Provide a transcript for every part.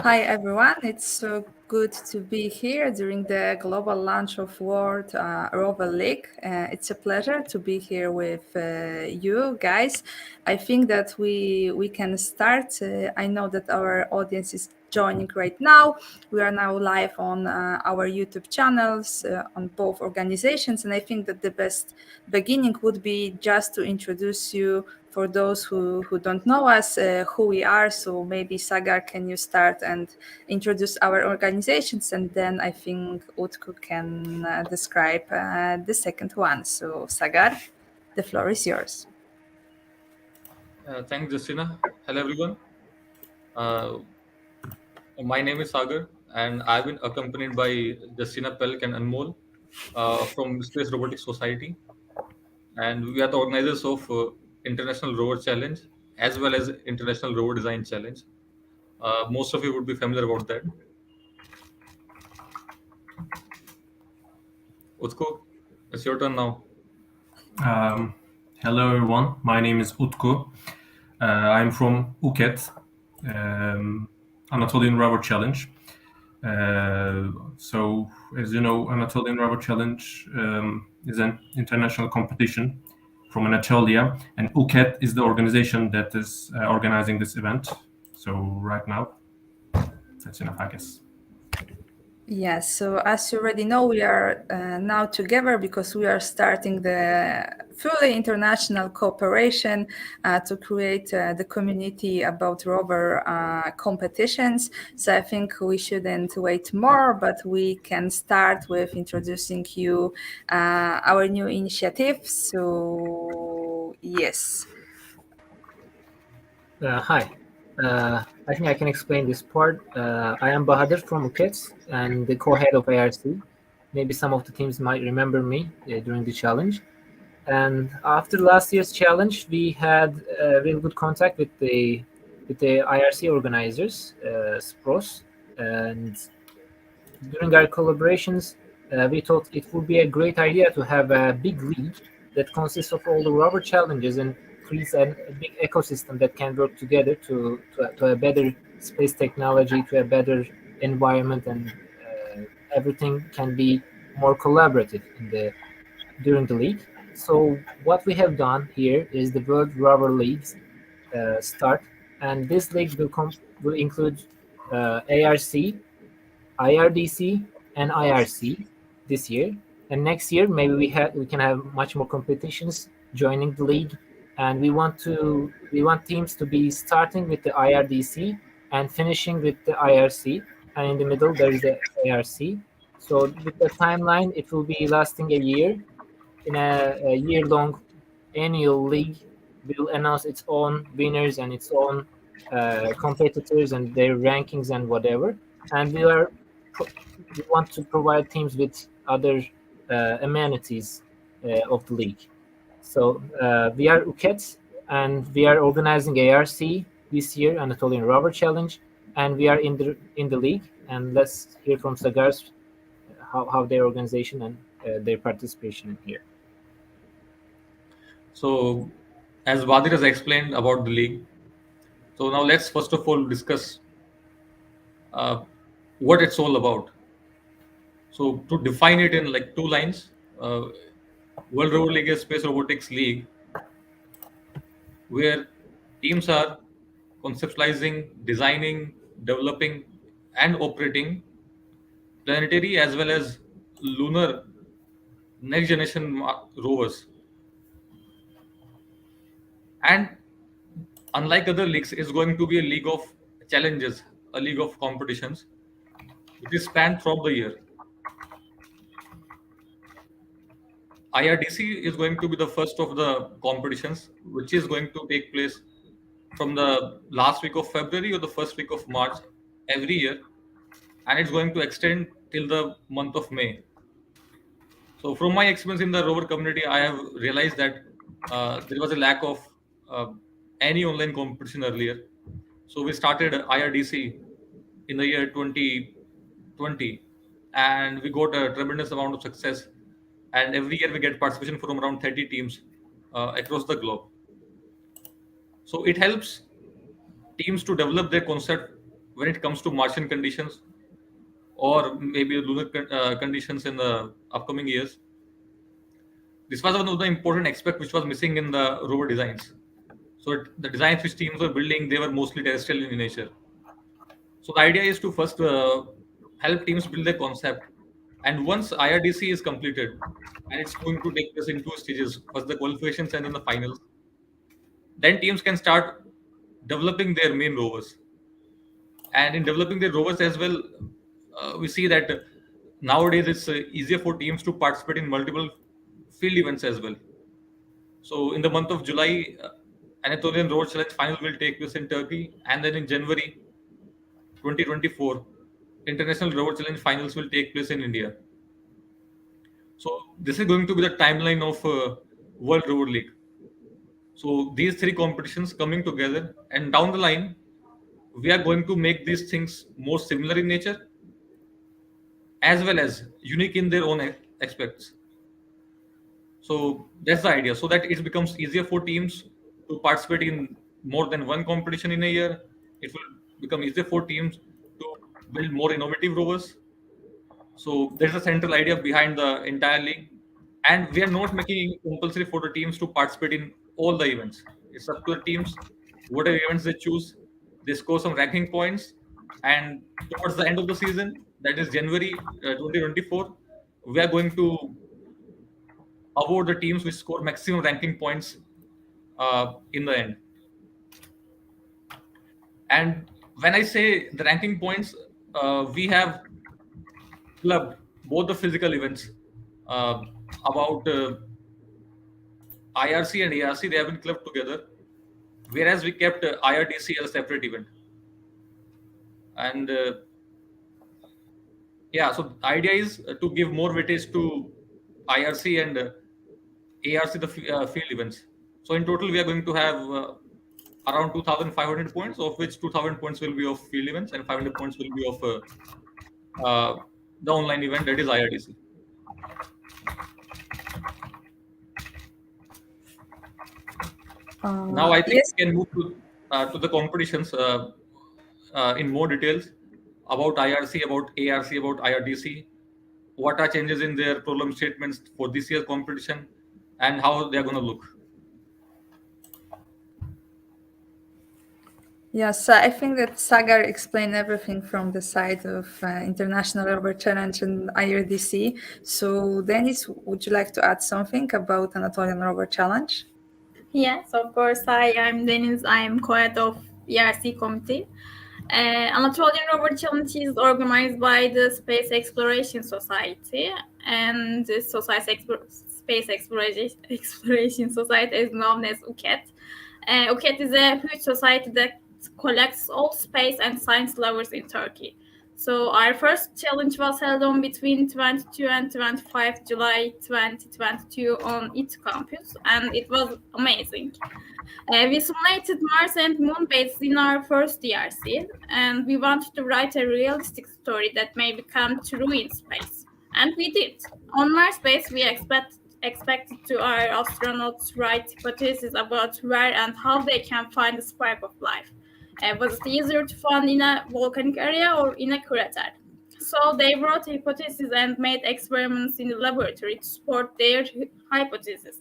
Hi everyone, it's so good to be here during the global launch of World Rover League. It's a pleasure to be here with you guys. I think that we can start. I know that our audience is joining right now. We are now live on our YouTube channels on both organizations, and I think that the best beginning would be just to introduce you for those who don't know us, who we are. So maybe Sagar, can you start and introduce our organizations, and then I think Utku can describe the second one. So Sagar, the floor is yours. Thanks, Justina. Hello, everyone. Uh, my name is Sagar, and I've been accompanied by Justina Pelk and Anmol from Space Robotics Society, and we are the organizers of International Rover Challenge as well as International Rover Design Challenge. Most of you would be familiar about that. Utko, it's your turn now. Um, Hello everyone, my name is Utku. I'm from Phuket, Anatolian Rover Challenge. So, as you know, Anatolian Rover Challenge is an international competition from Anatolia, and Phuket is the organization that is organizing this event. So, right now, that's enough, I guess. Yes, so as you already know, we are now together because we are starting the fully international cooperation to create the community about rover competitions. So I think we shouldn't wait more, but we can start with introducing you our new initiative. So yes. Hi. I think I can explain this part. I am Bahadur from Phuket and the co-head of ARC. Maybe some of the teams might remember me during the challenge. And after last year's challenge, we had real good contact with the IRC organizers, SPROS, and during our collaborations, we thought it would be a great idea to have a big league that consists of all the rubber challenges and creates a big ecosystem that can work together to a better space technology, to a better environment, and everything can be more collaborative during the league. So what we have done here is the World Rover Leagues start, and this league will include ARC, IRDC and IRC this year. And next year, maybe we can have much more competitions joining the league. And we want teams to be starting with the IRDC and finishing with the IRC. And in the middle, there is the ARC. So with the timeline, it will be lasting a year. In a year-long annual league, will announce its own winners and its own competitors and their rankings and whatever. And we want to provide teams with other amenities of the league. So we are UKET, and we are organizing ARC this year, Anatolian Rover Challenge, and we are in the league. And let's hear from Sagars how their organization and their participation in here. So, as Badir has explained about the league, so now let's first of all discuss uh, what it's all about. So to define it in like two lines, uh, World Rover League is Space Robotics League, where teams are conceptualizing, designing, developing, and operating planetary as well as lunar next generation rovers. And unlike other leagues, it's going to be a league of challenges, a league of competitions, which is spanned throughout the year. IRDC is going to be the first of the competitions, which is going to take place from the last week of February or the first week of March every year, and it's going to extend till the month of May. So, from my experience in the rover community, I have realized that there was a lack of uh, any online competition earlier. So, we started IRDC in the year 2020, and we got a tremendous amount of success. And every year, we get participation from around 30 teams across the globe. So, it helps teams to develop their concept when it comes to Martian conditions or maybe lunar conditions in the upcoming years. This was one of the important aspects which was missing in the rover designs. So the designs which teams were building, they were mostly terrestrial in nature. So the idea is to first help teams build their concept. And once IRDC is completed, and it's going to take place in two stages, first the qualifications and then the finals, then teams can start developing their main rovers. And in developing their rovers as well, we see that nowadays it's easier for teams to participate in multiple field events as well. So in the month of July, Anatolian Road Challenge final will take place in Turkey, and then in January 2024, International Road Challenge finals will take place in India. So this is going to be the timeline of World Rover League. So these three competitions coming together, and down the line, we are going to make these things more similar in nature, as well as unique in their own aspects. So that's the idea, so that it becomes easier for teams to participate in more than one competition in a year. It will become easier for teams to build more innovative rovers. So there's a central idea behind the entire league, and we are not making it compulsory for the teams to participate in all the events. It's up to the teams, whatever events they choose. They score some ranking points, and towards the end of the season, that is January 2024, we are going to award the teams which score maximum ranking points in the end. And when I say the ranking points, we have clubbed both the physical events. About IRC and ARC, they have been clubbed together, whereas we kept IRDC as a separate event. And yeah, so the idea is to give more weightage to IRC and ARC, the field events. So in total, we are going to have around 2,500 points, of which 2,000 points will be of field events and 500 points will be of the online event, that is IRDC. Now I think Yes. we can move to the competitions in more details about IRC, about ARC, about IRDC. What are changes in their problem statements for this year's competition, and how they are going to look. Yes, I think that Sagar explained everything from the side of International Rover Challenge and IRDC. So, Dennis, would you like to add something about Anatolian Rover Challenge? Yes, of course. Hi, I'm Deniz. I am co-head of ERC committee. Anatolian Rover Challenge is organized by the Space Exploration Society, and the Space Exploration Society is known as UKET. UKET is a huge society that collects all space and science lovers in Turkey. So our first challenge was held on between 22 and 25 July 2022 on its campus, and it was amazing. We simulated Mars and Moon bases in our first DRC, and we wanted to write a realistic story that may become true in space. And we did. On Mars base, we expected to our astronauts write hypotheses about where and how they can find a spark of life. Was it easier to find in a volcanic area or in a crater? So they wrote hypotheses and made experiments in the laboratory to support their hypothesis.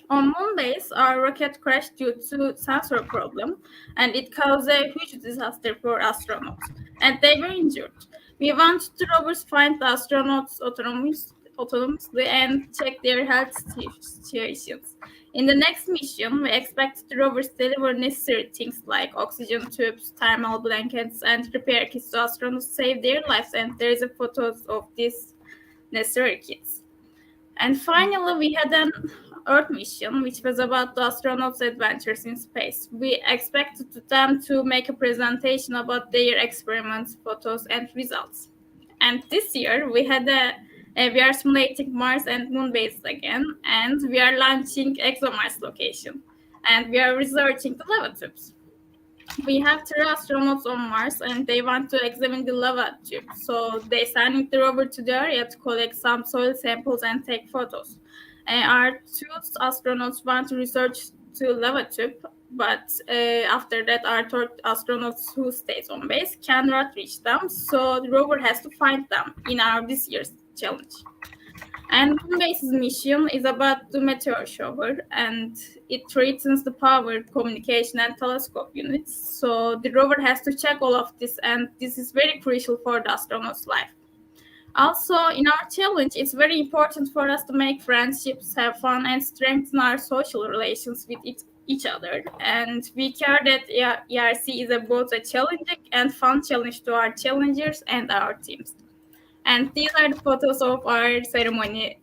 On Moon base, our rocket crashed due to sensor problem, and it caused a huge disaster for astronauts, and they were injured. We wanted the rovers find the astronauts autonomously and check their health situations. In the next mission, we expect the rovers to deliver necessary things like oxygen tubes, thermal blankets, and repair kits to astronauts to save their lives, and there is a photos of these necessary kits. And finally, we had an Earth mission, which was about the astronauts' adventures in space. We expected them to make a presentation about their experiments, photos, and results. And this year, we are simulating Mars and Moon bases again, and we are launching ExoMars location, and we are researching the lava tubes. We have 3 astronauts on Mars, and they want to examine the lava tube. So they sending the rover to the area to collect some soil samples and take photos. Our 2 astronauts want to research to lava tube. but after that, our third astronauts who stays on base cannot reach them. So the rover has to find them in our this year's challenge. And Moonbase's mission is about the meteor shower, and it threatens the power, communication, and telescope units. So the rover has to check all of this, and this is very crucial for the astronaut's life. Also, in our challenge, it's very important for us to make friendships, have fun, and strengthen our social relations with each other. And we care that ERC is both a challenging and fun challenge to our challengers and our teams. And these are the photos of our ceremony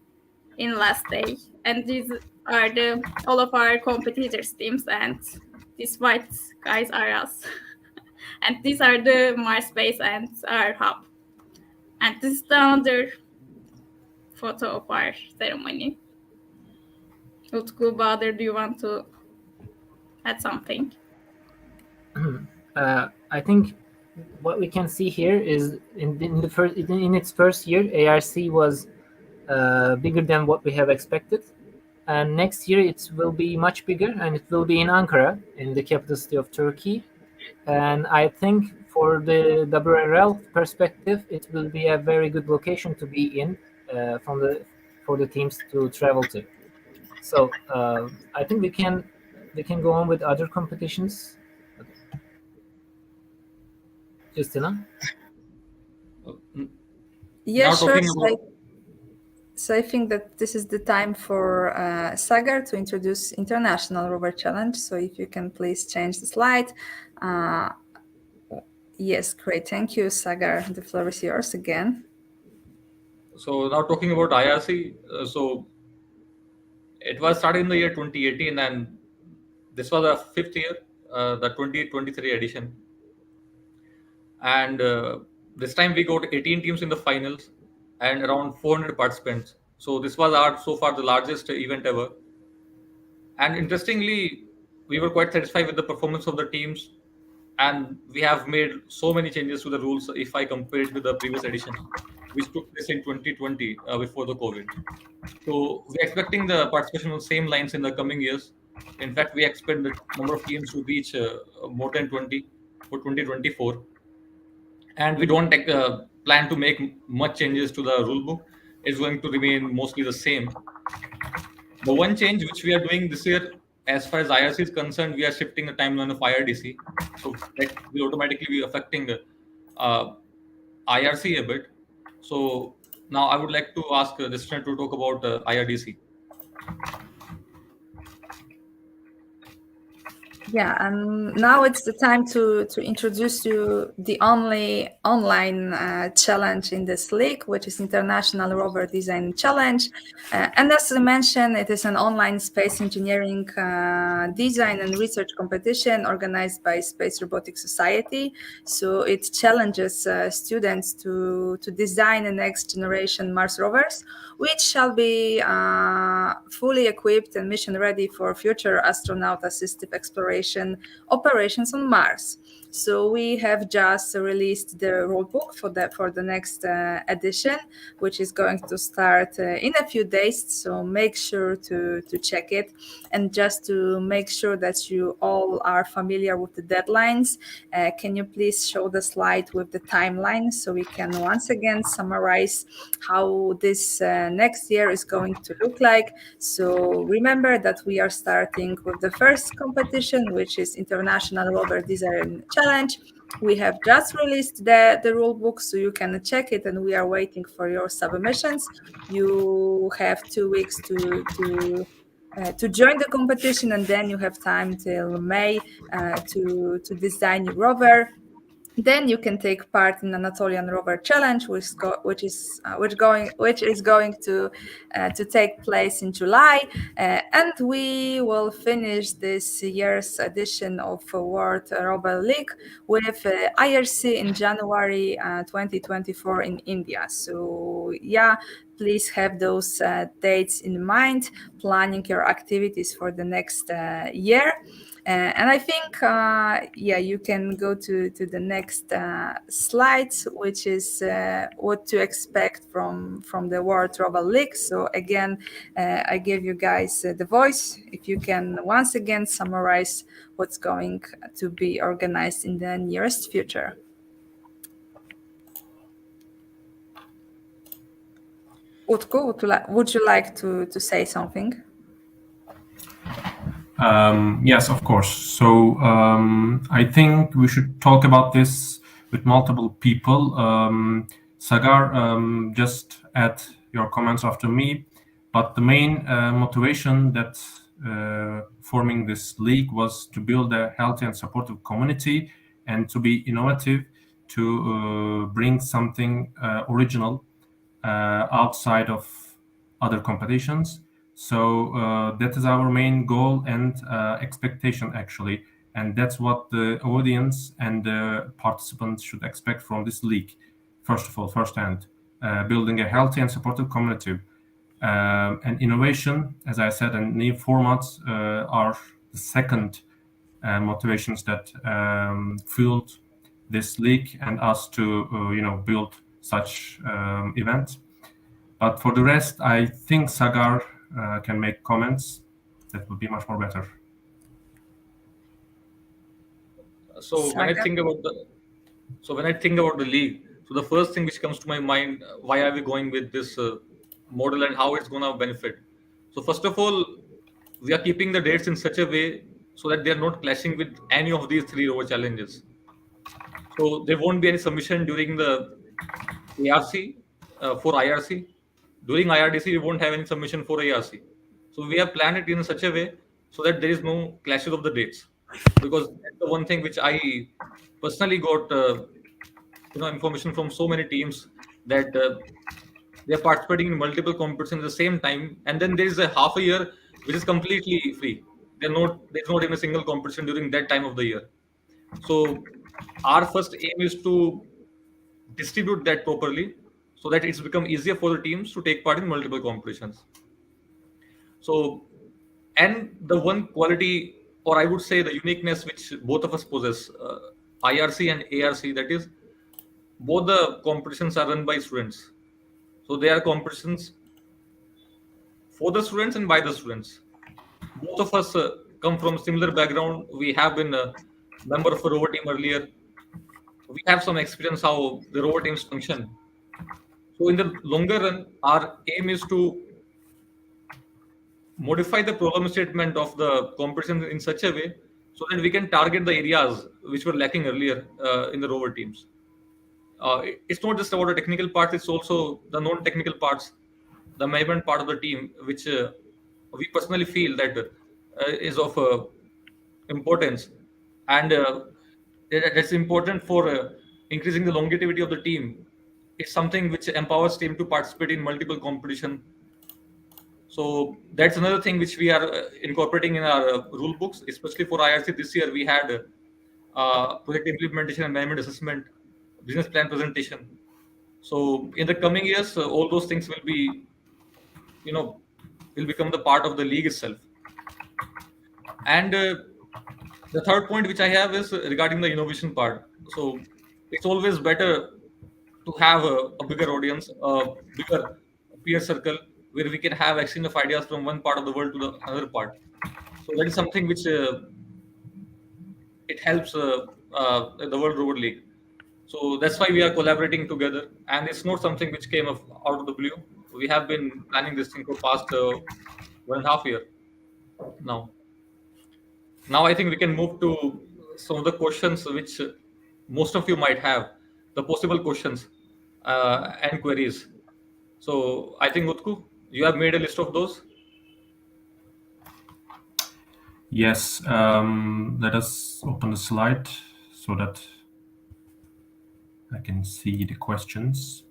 in last day. And these are all of our competitors' teams, and these white guys are us. And these are the Mars base and our hub. And this is the other photo of our ceremony. Utku, Bahadır, do you want to add something? I think what we can see here is in its first year, ARC was bigger than what we have expected, and next year it will be much bigger, and it will be in Ankara, in the capital city of Turkey. And I think for the WRL perspective, it will be a very good location to be in for the teams to travel to. So I think we can go on with other competitions. Justina? Yeah, Now sure. talking about So I think that this is the time for Sagar to introduce International Rover Challenge. So if you can please change the slide. Yes, great. Thank you, Sagar. The floor is yours again. So now talking about IRC, so it was started in the year 2018, and this was the fifth year, the 2023 edition. And this time we got 18 teams in the finals and around 400 participants. So this was our so far the largest event ever. And interestingly, we were quite satisfied with the performance of the teams, and we have made so many changes to the rules if I compare it with the previous edition, which took place in 2020 before the COVID. So we're expecting the participation on the same lines in the coming years. In fact, we expect the number of teams to reach more than 20 for 2024. And we don't plan to make much changes to the rule book. It's going to remain mostly the same. The one change which we are doing this year, as far as IRC is concerned, we are shifting the timeline of IRDC. So that will automatically be affecting IRC a bit. So now I would like to ask Dishna to talk about IRDC. Yeah, and now it's the time to introduce you the only online challenge in this league, which is International Rover Design Challenge. And as I mentioned, it is an online space engineering design and research competition organized by Space Robotics Society. So it challenges students to design the next generation Mars rovers, which shall be fully equipped and mission ready for future astronaut assistive exploration operations on Mars. So we have just released the rulebook for the next edition, which is going to start in a few days. So make sure to check it. And just to make sure that you all are familiar with the deadlines, can you please show the slide with the timeline so we can once again summarize how this next year is going to look like. So remember that we are starting with the first competition, which is International Rover Design Challenge. We have just released the rule book, so you can check it, and we are waiting for your submissions. You have 2 weeks to join the competition, and then you have time till May to design your rover. Then you can take part in Anatolian Rover Challenge, which is going to take place in July, and we will finish this year's edition of World Rover League with IRC in January 2024 in India. So yeah, please have those dates in mind, planning your activities for the next year. And I think, yeah, you can go to the next slides, which is what to expect from the World Rover League. So again, I gave you guys the voice. If you can once again summarize what's going to be organized in the nearest future. Utku, would you like to say something? Yes, of course. So I think we should talk about this with multiple people. Sagar, just add your comments after me. But the main motivation that forming this league was to build a healthy and supportive community and to be innovative, to bring something original outside of other competitions. So that is our main goal and expectation, actually. And that's what the audience and the participants should expect from this league. First of all, firsthand, building a healthy and supportive community. And innovation, as I said, and new formats are the second motivations that fueled this league and us to, build such events. But for the rest, I think Sagar can make comments that would be much more better. So when I think about the league, so the first thing which comes to my mind, why are we going with this model and how it's going to benefit? So first of all, we are keeping the dates in such a way so that they are not clashing with any of these 3 rover challenges. So there won't be any submission during the ARC for IRC. During IRDC, we won't have any submission for ARC. So we have planned it in such a way so that there is no clashes of the dates. Because that's the one thing which I personally got, information from so many teams that they are participating in multiple competitions at the same time, and then there is a half a year which is completely free. There's not even a single competition during that time of the year. So our first aim is to distribute that properly so that it's become easier for the teams to take part in multiple competitions. So, and the one quality, or I would say the uniqueness which both of us possess, IRC and ARC, that is, both the competitions are run by students. So they are competitions for the students and by the students. Both of us come from similar background. We have been a member of a rover team earlier. We have some experience how the rover teams function. So in the longer run, our aim is to modify the problem statement of the competition in such a way so that we can target the areas which were lacking earlier in the rover teams. It's not just about the technical parts, it's also the non-technical parts, the management part of the team, which we personally feel that is of importance. And that's important for increasing the longevity of the team. It's something which empowers team to participate in multiple competition. So that's another thing which we are incorporating in our rule books, especially for IRC. This year we had project implementation and management assessment, business plan presentation. So in the coming years, all those things will be, will become the part of the league itself. And the third point which I have is regarding the innovation part. So it's always better to have a bigger audience, a bigger peer circle where we can have exchange of ideas from one part of the world to the other part. So that is something which it helps the World Rover League. So that's why we are collaborating together, and it's not something which came out of the blue. We have been planning this thing for past 1.5 years now. Now I think we can move to some of the questions which most of you might have, the possible questions and queries. So I think Utku, you have made a list of those. Yes, let us open the slide so that I can see the questions.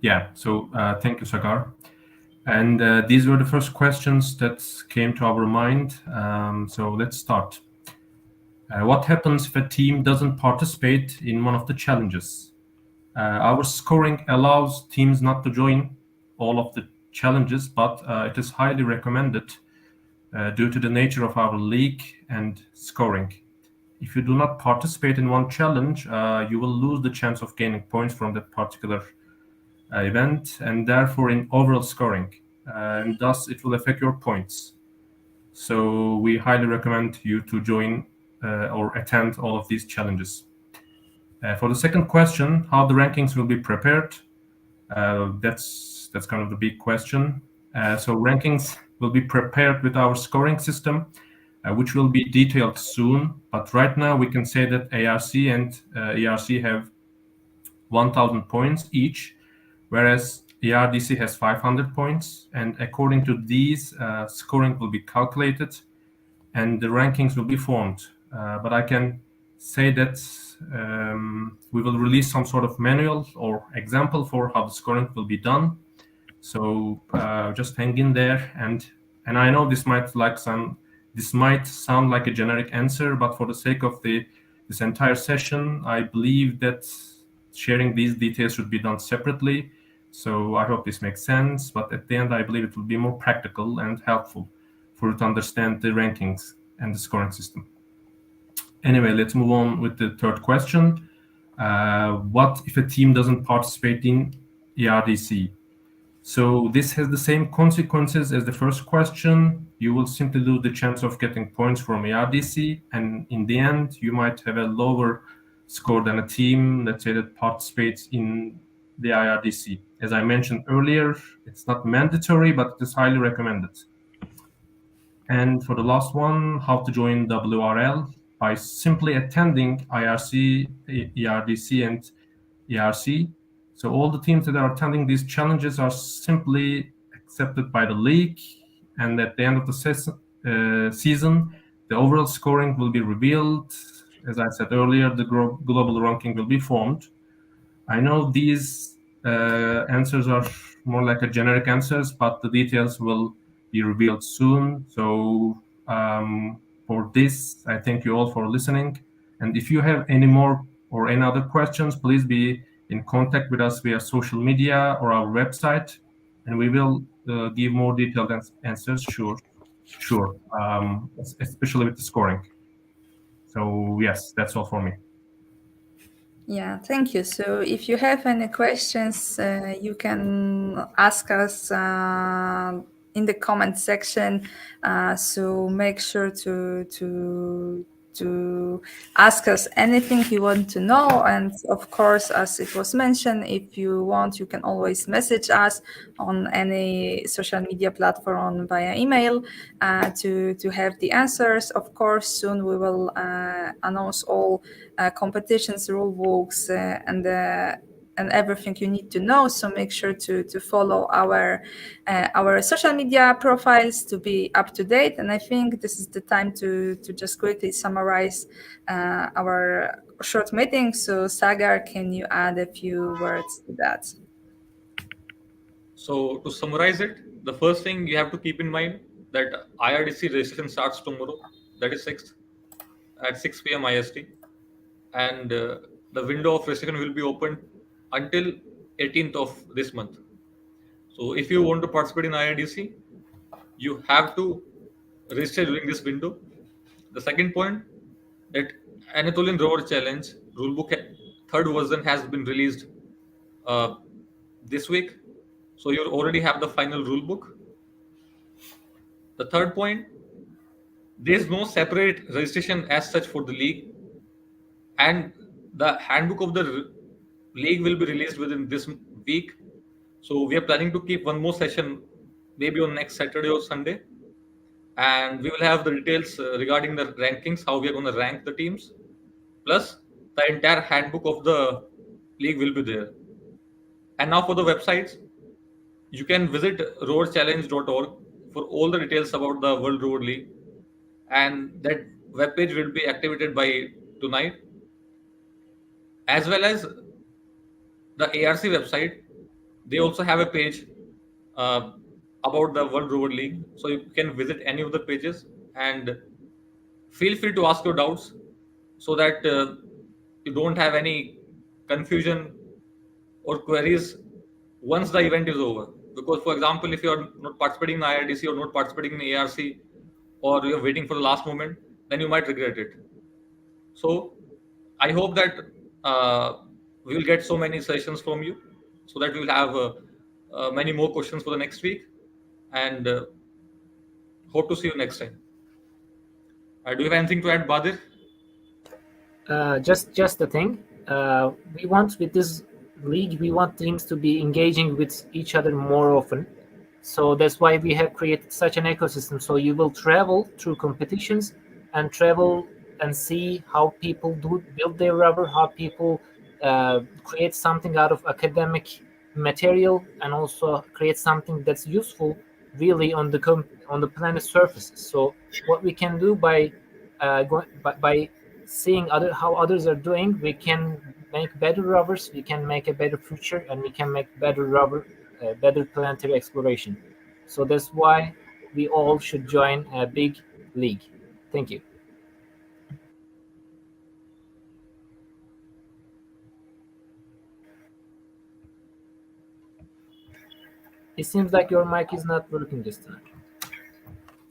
Yeah, so thank you, Sagar. And these were the first questions that came to our mind. So let's start. What happens if a team doesn't participate in one of the challenges? Our scoring allows teams not to join all of the challenges, but it is highly recommended due to the nature of our league and scoring. If you do not participate in one challenge, you will lose the chance of gaining points from that particular event, and therefore in overall scoring, and thus it will affect your points. So we highly recommend you to join or attend all of these challenges. For the second question, how the rankings will be prepared, that's kind of the big question. So rankings will be prepared with our scoring system, which will be detailed soon. But right now we can say that ARC and ERC have 1,000 points each, whereas ERDC has 500 points. And according to these, scoring will be calculated and the rankings will be formed. But I can say that we will release some sort of manual or example for how the scoring will be done. So just hang in there. And I know this might sound like a generic answer, but for the sake of this entire session, I believe that sharing these details should be done separately. So I hope this makes sense. But at the end, I believe it will be more practical and helpful for you to understand the rankings and the scoring system. Anyway, let's move on with the third question. What if a team doesn't participate in ERDC? So this has the same consequences as the first question. You will simply lose the chance of getting points from ERDC, and in the end, you might have a lower score than a team, let's say, that participates in the IRDC. As I mentioned earlier, it's not mandatory, but it is highly recommended. And for the last one, how to join WRL? By simply attending IRC, ERDC, and ERC. So all the teams that are attending these challenges are simply accepted by the league, and at the end of the season, the overall scoring will be revealed. As I said earlier, the global ranking will be formed. I know these answers are more like a generic answers, but the details will be revealed soon. So for this, I thank you all for listening. And if you have any more or any other questions, please be in contact with us via social media or our website, and we will give more detailed answers, sure, especially with the scoring. So yes, that's all for me. Yeah, thank you. So if you have any questions, you can ask us in the comment section. So make sure to ask us anything you want to know. And of course, as it was mentioned, if you want, you can always message us on any social media platform via email to have the answers. Of course, soon we will announce all competitions, rule books, and everything you need to know. So make sure to follow our social media profiles to be up to date. And I think this is the time to just quickly summarize our short meeting. So Sagar, can you add a few words to that? So to summarize it, the first thing you have to keep in mind that IRDC registration starts tomorrow, that is 6th at 6 p.m. IST, and the window of registration will be open until 18th of this month. So if you want to participate in IRDC, you have to register during this window. The second point, that Anatolian Rover Challenge rulebook third version has been released this week. So you already have the final rulebook. The third point, there is no separate registration as such for the league, and the handbook of the league will be released within this week. So we are planning to keep one more session, maybe on next Saturday or Sunday, and we will have the details regarding the rankings, how we are going to rank the teams, plus the entire handbook of the league will be there. And now for the websites, you can visit roverchallenge.org for all the details about the World Rover League, and that webpage will be activated by tonight, as well as the ARC website. They also have a page about the World Rover League, so you can visit any of the pages and feel free to ask your doubts so that you don't have any confusion or queries once the event is over. Because, for example, if you are not participating in IRDC or not participating in ARC, or you're waiting for the last moment, then you might regret it. So I hope that we will get so many sessions from you, so that we will have many more questions for the next week, and hope to see you next time. Do you have anything to add, Badir? Just the thing. We want with this league, we want teams to be engaging with each other more often. So that's why we have created such an ecosystem. So you will travel through competitions and travel and see how people do build their rubber, how people create something out of academic material, and also create something that's useful really on the planet's surfaces. So what we can do by by seeing how others are doing, we can make better rubbers, we can make a better future, and we can make better rubber, better planetary exploration. So that's why we all should join a big league. Thank you. It seems like your mic is not working this time.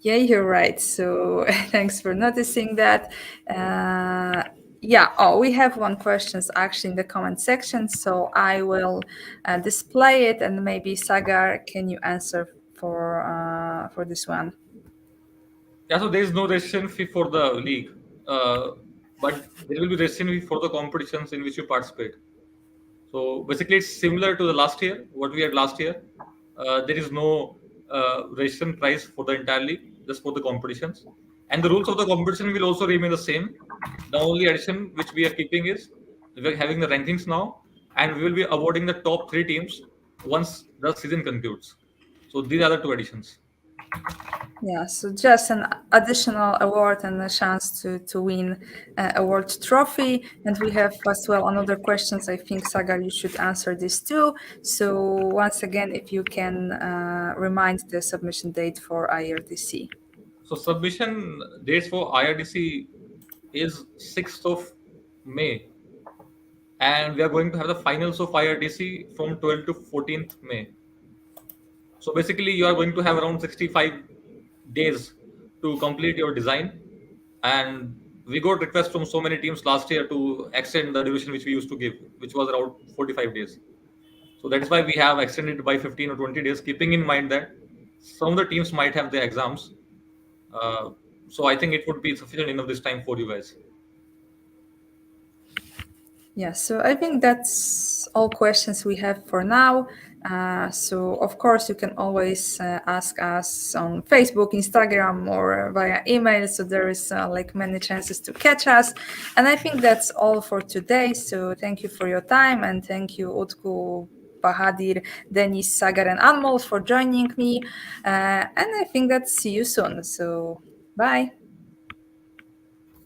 Yeah, you're right. So thanks for noticing that. Yeah, we have one question actually in the comment section, so I will display it, and maybe Sagar, can you answer for this one? Yeah, so there is no registration fee for the league, but there will be registration fee for the competitions in which you participate. So basically, it's similar to the last year, what we had last year. There is no registration price for the entire league, just for the competitions. And the rules of the competition will also remain the same. The only addition which we are keeping is we are having the rankings now, and we will be awarding the top 3 teams once the season concludes. So these are the 2 additions. Yeah, so just an additional award and a chance to win a world trophy. And we have as well another questions. I think, Sagar, you should answer this too. So once again, if you can remind the submission date for IRDC. So submission dates for IRDC is 6th of May, and we are going to have the finals of IRDC from 12th to 14th May. So basically, you are going to have around 65 days to complete your design. And we got requests from so many teams last year to extend the duration which we used to give, which was around 45 days. So that is why we have extended by 15 or 20 days, keeping in mind that some of the teams might have their exams. So I think it would be sufficient enough this time for you guys. Yeah, so I think that's all questions we have for now. So of course you can always ask us on Facebook, Instagram, or via email. So there is like many chances to catch us. And I think that's all for today. So thank you for your time, and thank you, Utku, Bahadir, Denis, Sagar, and Anmol for joining me. And I think that see you soon. So bye.